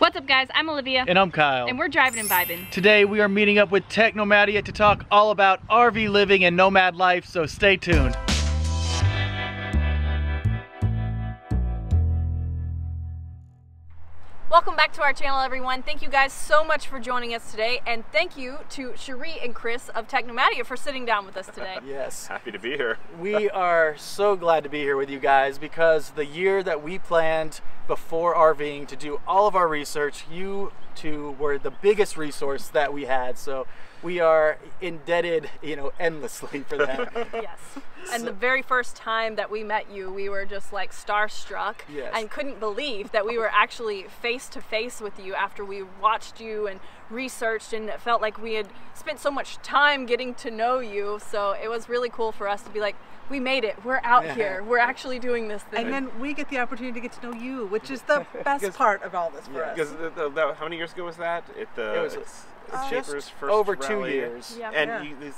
What's up, guys? I'm Olivia. And I'm Kyle. And we're driving and vibing. Today we are meeting up with Technomadia to talk all about RV living and nomad life, so stay tuned. Welcome back to our channel, everyone. Thank you guys so much for joining us today, and thank you to Cherie and Chris of Technomadia for sitting down with us today. Yes. Happy to be here. We are so glad to be here with you guys because the year that we planned before RVing to do all of our research, you two were the biggest resource that we had. So we are indebted, endlessly for that. Yes. And the very first time that we met you, we were just like starstruck. Yes. And couldn't believe that we were actually face to face with you after we watched you and researched, and it felt like we had spent so much time getting to know you. So it was really cool for us to be like, we made it. We're out here. We're actually doing this thing. And then we get the opportunity to get to know you, which is the best part of all this for us. Because how many years ago was that? It was Shaper's first over rally. 2 years. Yeah. And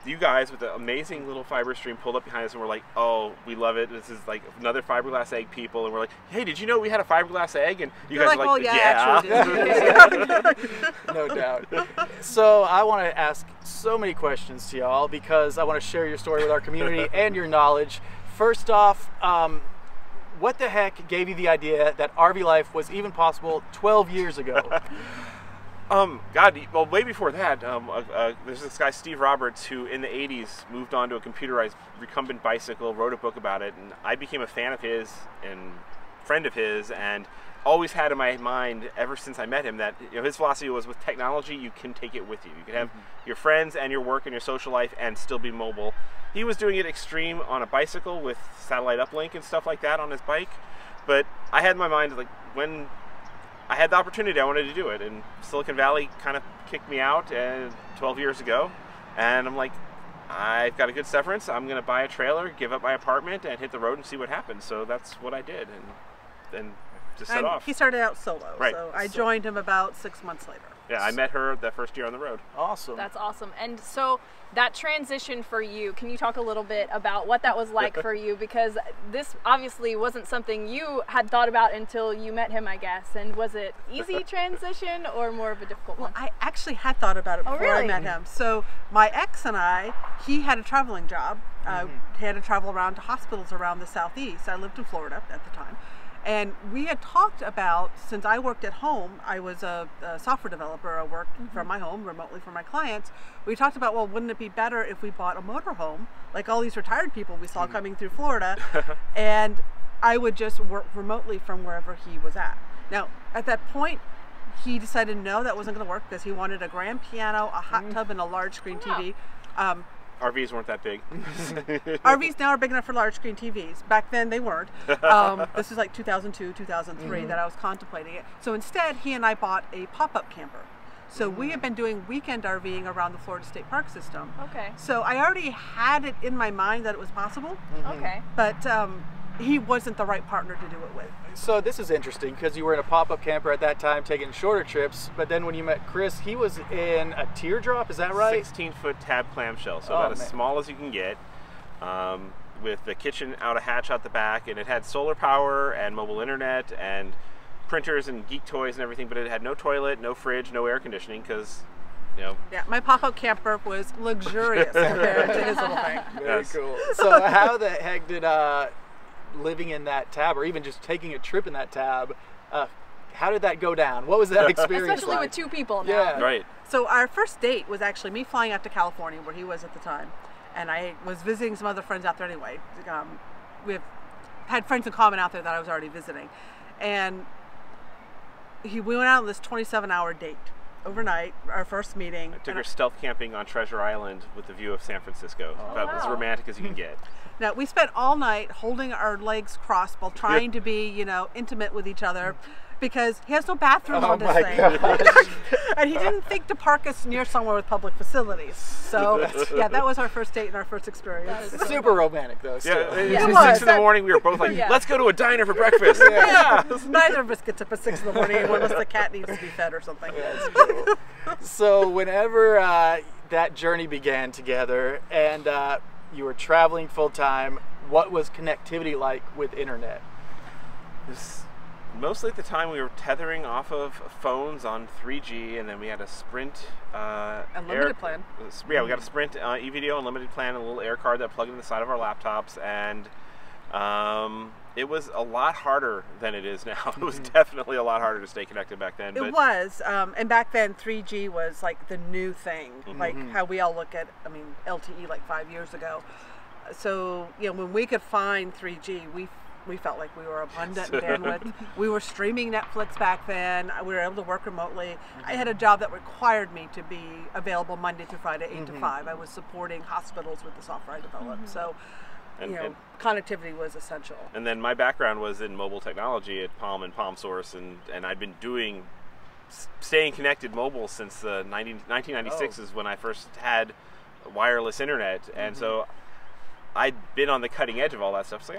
you guys with the amazing little fiber stream pulled up behind us and we're like, oh, we love it. This is like another fiberglass egg people. And we're like, hey, did you know we had a fiberglass egg? And you guys are like, well, yeah. No doubt. So I want to ask so many questions to y'all because I want to share your story with our community and your knowledge. First off, what the heck gave you the idea that RV life was even possible 12 years ago? Well, way before that, there's this guy, Steve Roberts, who in the 80s moved on to a computerized recumbent bicycle, wrote a book about it, and I became a fan of his and friend of his, and always had in my mind ever since I met him that his philosophy was with technology, you can take it with you. You can have your friends and your work and your social life and still be mobile. He was doing it extreme on a bicycle with satellite uplink and stuff like that on his bike, but I had in my mind, like, when I had the opportunity, I wanted to do it, and Silicon Valley kind of kicked me out 12 years ago, and I'm like, I've got a good severance, I'm going to buy a trailer, give up my apartment, and hit the road and see what happens. So that's what I did, and then just set off. He started out solo, right. So I joined him about 6 months later. Yeah, I met her that first year on the road. Awesome. That's awesome. And so that transition for you, can you talk a little bit about what that was like for you? Because this obviously wasn't something you had thought about until you met him, I guess. And was it easy transition or more of a difficult one? Well, I actually had thought about it before I met him. So my ex and he had a traveling job. He had to travel around to hospitals around the Southeast. I lived in Florida at the time. And we had talked about, since I worked at home, I was a software developer, I worked from my home, remotely for my clients. We talked about, well, wouldn't it be better if we bought a motorhome, like all these retired people we saw coming through Florida, and I would just work remotely from wherever he was at. Now, at that point, he decided no, that wasn't going to work because he wanted a grand piano, a hot tub, and a large screen TV. RVs weren't that big. RVs now are big enough for large screen TVs. Back then they weren't. This is like 2002, 2003 that I was contemplating it. So instead, he and I bought a pop-up camper. So we have been doing weekend RVing around the Florida State Park system. Okay. So I already had it in my mind that it was possible. Okay. But he wasn't the right partner to do it with. So this is interesting because you were in a pop-up camper at that time taking shorter trips, but then when you met Chris, he was in a teardrop, is that right? 16-foot tab clamshell, so about as small as you can get, with the kitchen out a hatch out the back, and it had solar power and mobile internet and printers and geek toys and everything, but it had no toilet, no fridge, no air conditioning because, Yeah, my pop-up camper was luxurious compared to his little thing. Very cool. So how the heck did living in that tab, or even just taking a trip in that tab, how did that go down? What was that experience Especially like? with two people now. Yeah. right. So our first date was actually me flying out to California, where he was at the time, and I was visiting some other friends out there anyway. We've had friends in common out there that I was already visiting, and we went out on this 27-hour date overnight, our first meeting. I took her stealth camping on Treasure Island with the view of San Francisco. About as romantic as you can get. Now, we spent all night holding our legs crossed while trying to be, intimate with each other, because he has no bathroom on this thing. And he didn't think to park us near somewhere with public facilities. So, yeah, that was our first date and our first experience. It's super romantic, though. Still. Yeah, at 6 in the morning, we were both like, let's go to a diner for breakfast. Neither of us gets up at 6 in the morning unless the cat needs to be fed or something. That's cool. So whenever that journey began together and you were traveling full time, what was connectivity like with internet? Mostly at the time we were tethering off of phones on 3G, and then we had a Sprint Unlimited plan. Yeah, we got a Sprint eVideo Unlimited plan, a little air card that plugged in the side of our laptops, and it was a lot harder than it is now. It was definitely a lot harder to stay connected back then. It was, and back then 3G was like the new thing, like how we all look at, I mean, LTE like 5 years ago. So, you know, when we could find 3G, we felt like we were abundant in bandwidth. We were streaming Netflix back then. We were able to work remotely. I had a job that required me to be available Monday through Friday, 8 to 5. I was supporting hospitals with the software I developed. So, you know, connectivity was essential. And then my background was in mobile technology at Palm and PalmSource, and I'd been doing staying connected mobile since 1996 is when I first had wireless internet, and so I'd been on the cutting edge of all that stuff. So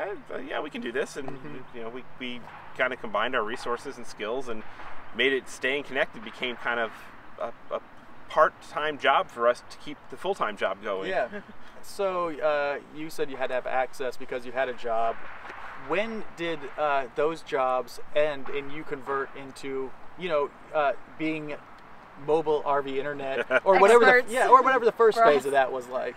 yeah, we can do this, and you know, we kind of combined our resources and skills and made it staying connected became kind of a part-time job for us to keep the full-time job going. Yeah. So you said you had to have access because you had a job. When did those jobs end and you convert into, you know, being mobile RV internet or whatever the first phase of that was like?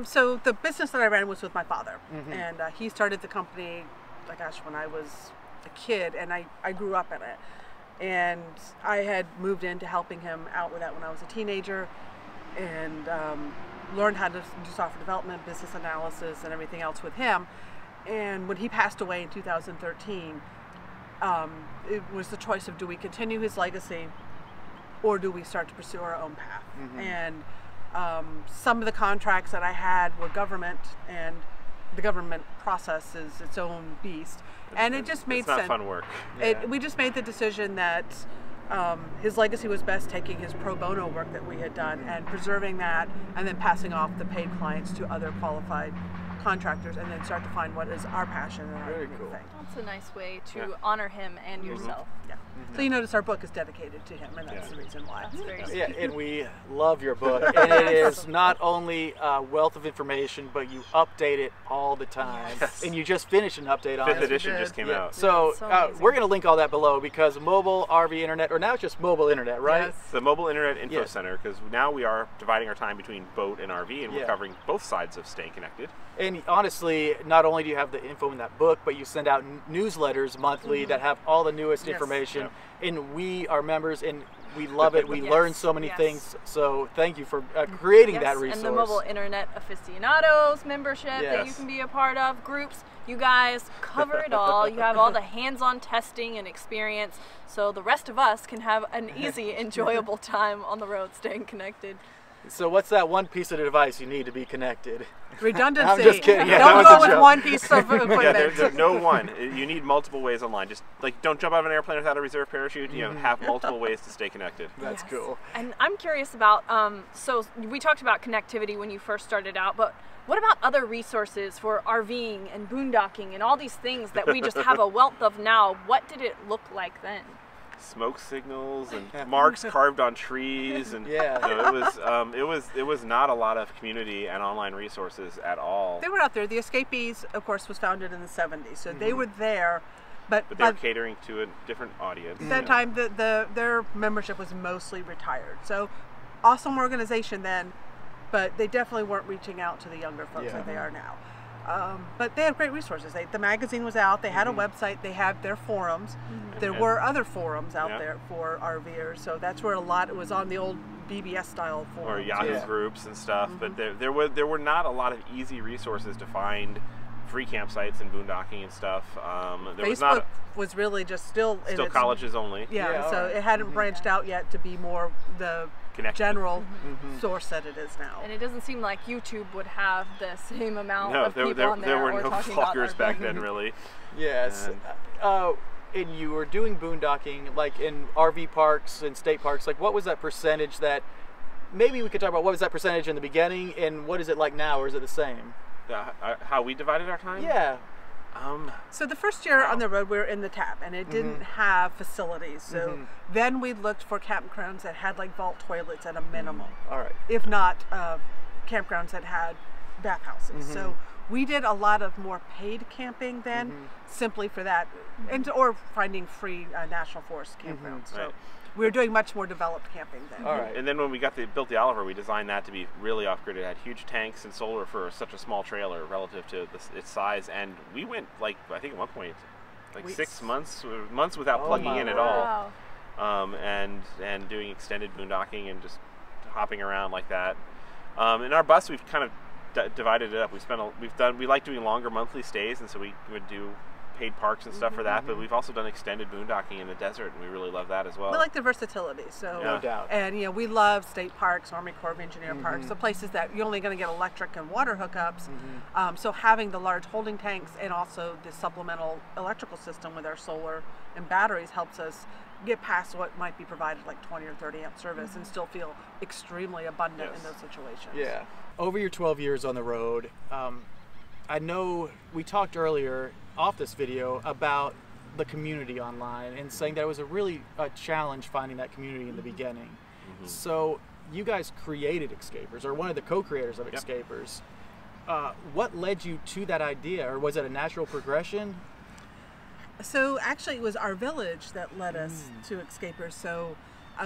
So the business that I ran was with my father, and he started the company, like, gosh, when I was a kid, and I grew up in it. And I had moved into helping him out with that when I was a teenager, and learned how to do software development, business analysis, and everything else with him. And when he passed away in 2013, it was the choice of, do we continue his legacy or do we start to pursue our own path? And some of the contracts that I had were government, and the government process is its own beast. And it just made sense. It's not fun work. We just made the decision that his legacy was best taking his pro bono work that we had done and preserving that, and then passing off the paid clients to other qualified contractors, and then start to find what is our passion and our unique thing. That's a nice way to honor him and yourself. Yeah. So you notice our book is dedicated to him, and that's the reason why. That's very sweet. Yeah, and we love your book, and it is not only a wealth of information, but you update it all the time. And you just finished an update on it. 5th edition just came out. So we're going to link all that below, because mobile RV internet, or now it's just mobile internet, right? Yes. The Mobile Internet Info Center, because now we are dividing our time between boat and RV, and we're covering both sides of staying connected. And honestly, not only do you have the info in that book, but you send out newsletters monthly that have all the newest information. And we are members, and we love it. We learn so many things. So thank you for creating that resource. And the Mobile Internet Aficionados membership that you can be a part of, groups. You guys cover it all. You have all the hands-on testing and experience, so the rest of us can have an easy, enjoyable time on the road staying connected. So what's that one piece of advice you need to be connected? Redundancy. I'm just kidding. Yeah, don't go with one piece of equipment. There's no one. You need multiple ways online. Just like, don't jump out of an airplane without a reserve parachute. You know, have multiple ways to stay connected. That's cool. And I'm curious about, so we talked about connectivity when you first started out, but what about other resources for RVing and boondocking and all these things that we just have a wealth of now? What did it look like then? Smoke signals and marks carved on trees, and it was not a lot of community and online resources at all. They were out there. The Escapees, of course, was founded in the 70s, so they were there, but they were catering to a different audience. At that time, their membership was mostly retired. So awesome organization then, but they definitely weren't reaching out to the younger folks like they are now. But they had great resources. The magazine was out. They had a website. They had their forums. There were other forums out there for RVers. So that's where it was on the old BBS style forums. Or Yahoo groups and stuff. But there were not a lot of easy resources to find free campsites and boondocking and stuff. Facebook was really just still colleges only. Yeah, so it hadn't branched out yet to be more the general source that it is now. And it doesn't seem like YouTube would have the same amount of people on there. There were no vloggers back then, really. Yes. And you were doing boondocking, like in RV parks and state parks. Like, what was that percentage that? Maybe we could talk about what was that percentage in the beginning, and what is it like now, or is it the same? How we divided our time? Yeah. So the first year on the road, we were in the TAP, and it didn't have facilities. So then we looked for campgrounds that had like vault toilets at a minimum. All right. If not, campgrounds that had bathhouses. So we did a lot of more paid camping then, simply for that, and or finding free national forest campgrounds. So we were doing much more developed camping then. All right. And then when we built the Oliver, we designed that to be really off-grid. It had huge tanks and solar for such a small trailer relative to its size. And we went, like, I think at one point, like Weeks. 6 months without plugging in at all. And doing extended boondocking and just hopping around like that. In our bus, we've kind of divided it up. We like doing longer monthly stays, and so we would do paid parks and stuff for that. But we've also done extended boondocking in the desert, and we really love that as well. We like the versatility. So No doubt. And we love state parks, Army Corps of Engineer parks, so places that you're only going to get electric and water hookups. So having the large holding tanks and also the supplemental electrical system with our solar and batteries helps us get past what might be provided like 20 or 30 amp service and still feel extremely abundant in those situations. Yeah. Over your 12 years on the road, I know we talked earlier off this video about the community online and saying that it was a challenge finding that community in the beginning. So you guys created Escapers, or one of the co-creators of Escapers. What led you to that idea, or was it a natural progression? So actually it was our village that led us to Escapers. So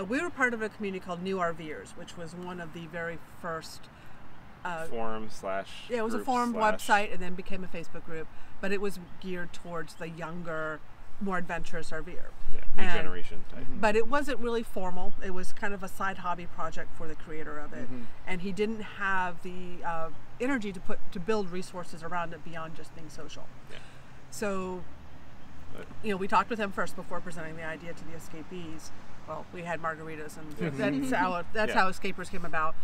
we were part of a community called New RVers, which was one of the very first Forum slash it was a forum website and then became a Facebook group, but it was geared towards the younger, more adventurous RVer. New generation type. But it wasn't really formal. It was kind of a side hobby project for the creator of it, and he didn't have the energy to build resources around it beyond just being social. So we talked with him first before presenting the idea to the escapees. Well, we had margaritas, and that's how Escapers came about.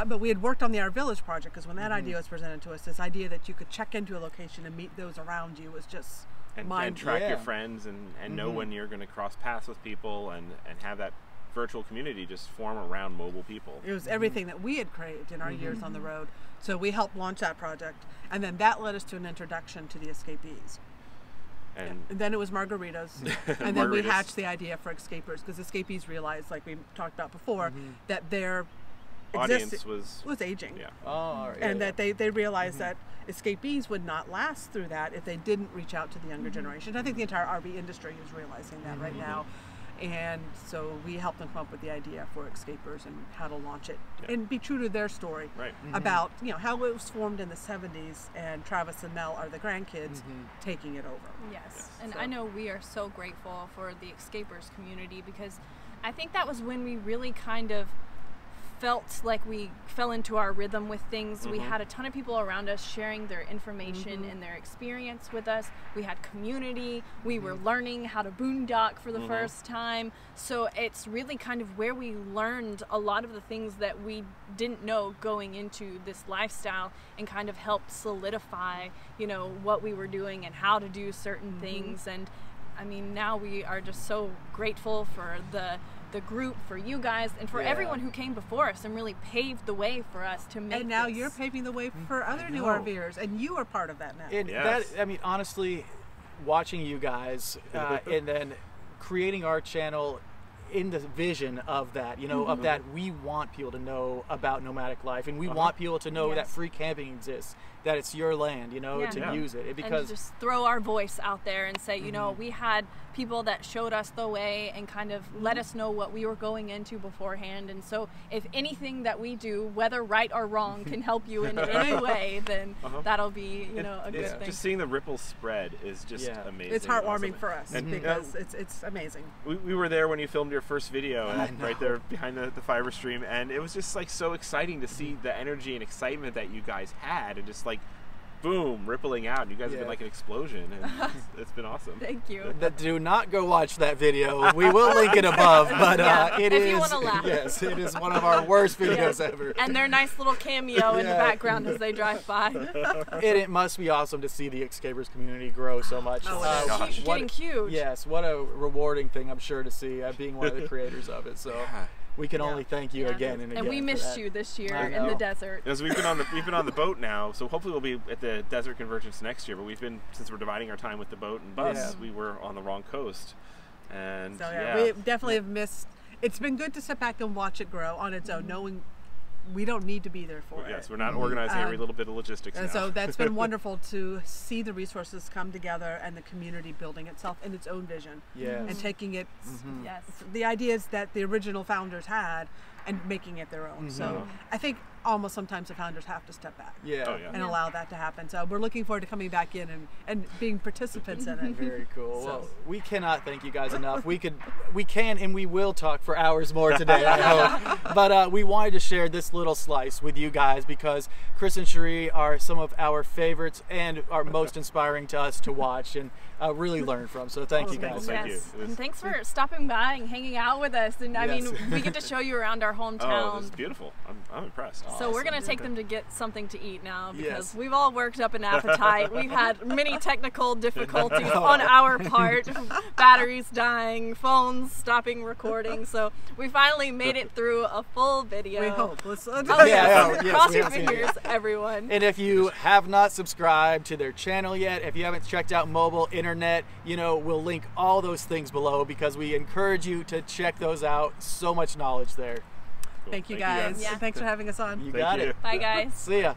But we had worked on the Our Village project, because when that idea was presented to us, this idea that you could check into a location and meet those around you was just and track your friends and know when you're going to cross paths with people and have that virtual community just form around mobile people. It was everything that we had craved in our years on the road. So we helped launch that project, and then that led us to an introduction to the escapees. And then it was margaritas, and then we hatched the idea for Escapers, because escapees realized, like we talked about before, that their audience was aging. Yeah. That they realized that escapees would not last through that if they didn't reach out to the younger generation. I think the entire RV industry is realizing that right now. And so we helped them come up with the idea for Escapers and how to launch it and be true to their story about how it was formed in the 70s, and Travis and Mel are the grandkids taking it over. Yes. And I know we are so grateful for the Escapers community, because I think that was when we really kind of felt like we fell into our rhythm with things. We had a ton of people around us sharing their information and their experience with us. We had community. We were learning how to boondock for the first time. So it's really kind of where we learned a lot of the things that we didn't know going into this lifestyle, and kind of helped solidify, what we were doing and how to do certain things. And I mean, now we are just so grateful for the group, for you guys, and for everyone who came before us and really paved the way for us to make. And now you're paving the way for other new RVers, and you are part of that now. And that, I mean, honestly, watching you guys and then creating our channel in the vision of that, of that, we want people to know about nomadic life, and we want people to know that free camping exists, that it's your land, to use it. Because and just throw our voice out there and say, we had people that showed us the way and kind of let us know what we were going into beforehand. And so if anything that we do, whether right or wrong, can help you in any way, then that'll be, a good thing. Just seeing the ripples spread is just amazing. It's heartwarming for us, because it's amazing. We were there when you filmed your first video, and right there behind the fiber stream, and it was just like so exciting to see the energy and excitement that you guys had, and just like boom, rippling out. You guys have been like an explosion, and it's been awesome. Thank you. Do not go watch that video. We will link it above, but if you want to laugh. Yes, it is one of our worst videos ever. And their nice little cameo in the background as they drive by. And it must be awesome to see the Escapers community grow so much. Getting huge. Yes, what a rewarding thing, I'm sure, to see being one of the creators of it. So we can only thank you again and again. And we missed you this year in the desert. Because we've been on the boat now, so hopefully we'll be at the desert convergence next year. But since we're dividing our time with the boat and bus, we were on the wrong coast. And so we definitely have missed. It's been good to sit back and watch it grow on its own, knowing we don't need to be there for it. Yes, we're not organizing every little bit of logistics now. So that's been wonderful to see the resources come together and the community building itself in its own vision. Yes. And taking it, Yes. the ideas that the original founders had and making it their own. So I think almost sometimes the founders have to step back and allow that to happen. So we're looking forward to coming back in and being participants in it. Very cool. So. Well, we cannot thank you guys enough. We can and we will talk for hours more today, I hope. But we wanted to share this little slice with you guys because Chris and Cherie are some of our favorites and are most inspiring to us to watch and really learn from. So thank you guys. Thank you. And thanks for stopping by and hanging out with us. And I mean, we get to show you around our hometown. Oh, this is beautiful. I'm impressed. So we're going to take them to get something to eat now because we've all worked up an appetite. We've had many technical difficulties on our part, batteries dying, phones stopping recording. So we finally made it through a full video. We hope. Cross your fingers, everyone. And if you have not subscribed to their channel yet, if you haven't checked out mobile, internet, you know, we'll link all those things below because we encourage you to check those out. So much knowledge there. Thank you guys. Yeah. Thanks for having us on. You got it. Bye, guys. See ya.